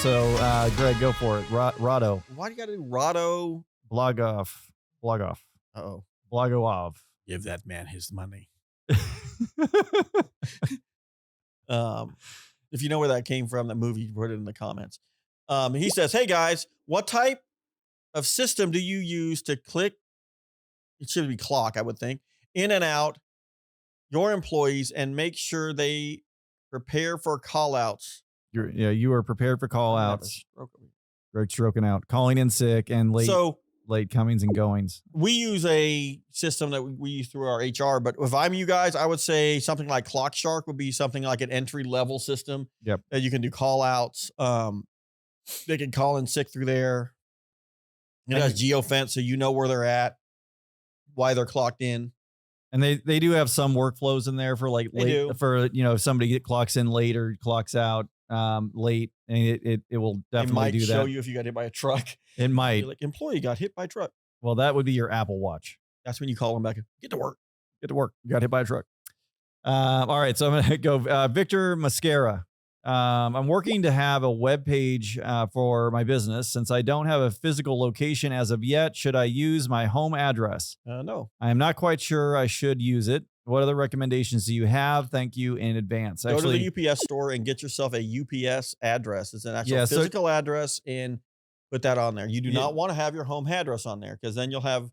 So, Greg, go for it. Rado. Why do you got to do Rado? Blogoff. Uh-oh. Blogoov. Give that man his money. If you know where that came from, that movie, put it in the comments. He says, hey guys, what type of system do you use to click? It should be clock, I would think, in and out your employees and make sure they prepare for call outs. You are prepared for call outs. Greg stroking out, calling in sick and late comings and goings. We use a system that we use through our HR, but if I'm you guys, I would say something like Clock Shark would be something like an entry level system. Yep. That you can do call outs. They can call in sick through there. It has geofence, so you know where they're at, why they're clocked in. And they do have some workflows in there for like late for, if somebody clocks in late or clocks out late, and it will definitely do that. It might show you if you got hit by a truck. It might. You're like, employee got hit by a truck. Well, that would be your Apple Watch. That's when you call them back. Get to work. You got hit by a truck. All right. So I'm going to go Victor Mascara. I'm working to have a web page for my business. Since I don't have a physical location as of yet, should I use my home address? No. I am not quite sure I should use it. What other recommendations do you have? Thank you in advance. Go to the UPS store and get yourself a UPS address. It's an actual physical address, and put that on there. You do not want to have your home address on there, because then you'll have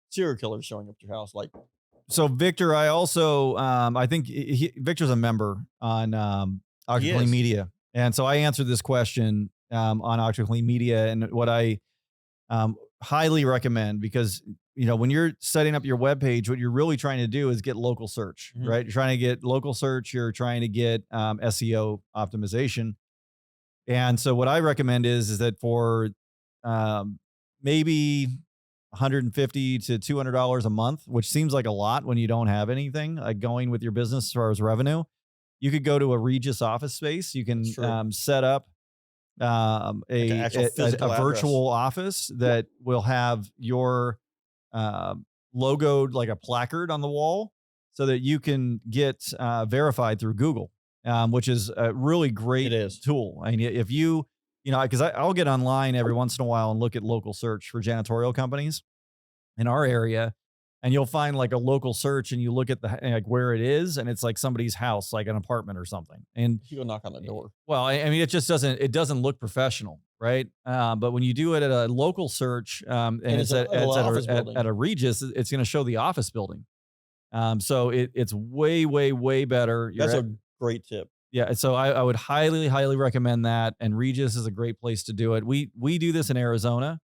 serial killers showing up at your house. So Victor, I also, I think Victor's a member on OctaClean Media. And so I answered this question on OctaClean Media, and what I highly recommend, because when you're setting up your web page, what you're really trying to do is get local search, right? You're trying to get local search. You're trying to get SEO optimization. And so what I recommend is that for maybe $150 to $200 a month, which seems like a lot when you don't have anything like going with your business as far as revenue, you could go to a Regis office space. You can set up a virtual office that will have your logoed like a placard on the wall, so that you can get verified through Google, which is a really great tool. I mean, if because I'll get online every once in a while and look at local search for janitorial companies in our area, and you'll find like a local search, and you look at where it is, and it's like somebody's house, like an apartment or something. And you go knock on the door. Well, I mean, it doesn't look professional, right? But when you do it at a local search, and it's at a Regis, it's going to show the office building. So it's way, way, way better. That's a great tip. Yeah. So I would highly, highly recommend that. And Regis is a great place to do it. We do this in Arizona.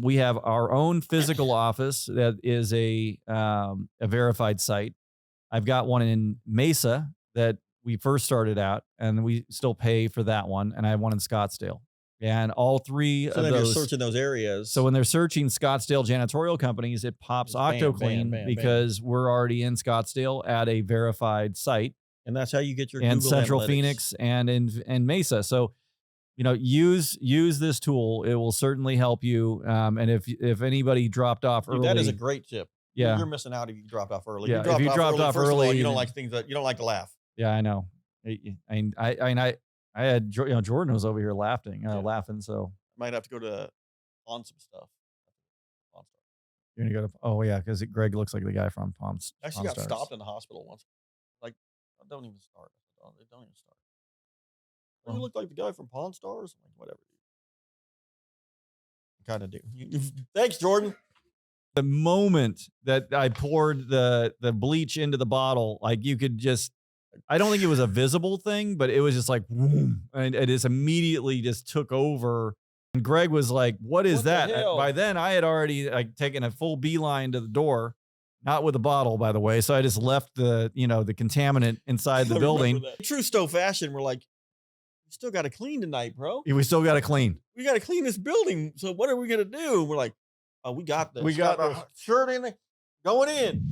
We have our own physical office that is a verified site. I've got one in Mesa that we first started out, and we still pay for that one. And I have one in Scottsdale, and all three of those. They're searching those areas. So when they're searching Scottsdale janitorial companies, it pops OctaClean because we're already in Scottsdale at a verified site. And that's how you get your and Google Central Analytics. Phoenix and in Mesa. So, use this tool. It will certainly help you. And if anybody dropped off early, that is a great tip. Yeah, you're missing out if you dropped off early. Yeah, if you dropped off early, you don't like things that you don't like to laugh. Yeah, I know. I had Jordan was over here laughing. So might have to go on some stuff. You're gonna go to because Greg looks like the guy from Pawn. Actually, got stopped in the hospital once. Like, don't even start. Don't even start. You look like the guy from Pawn Stars. Like, whatever. Kind of do. Thanks, Jordan. The moment that I poured the bleach into the bottle, like you could just, I don't think it was a visible thing, but it was just like, whoom, and it just immediately just took over. And Greg was like, what is that? By then I had already taken a full beeline to the door, not with a bottle, by the way. So I just left the contaminant inside the building. True Stowe fashion. We're like, we still got to clean tonight, bro. We still got to clean. We got to clean this building. So what are we going to do? We're like, oh, we got this. We got our shirt in there. Going in.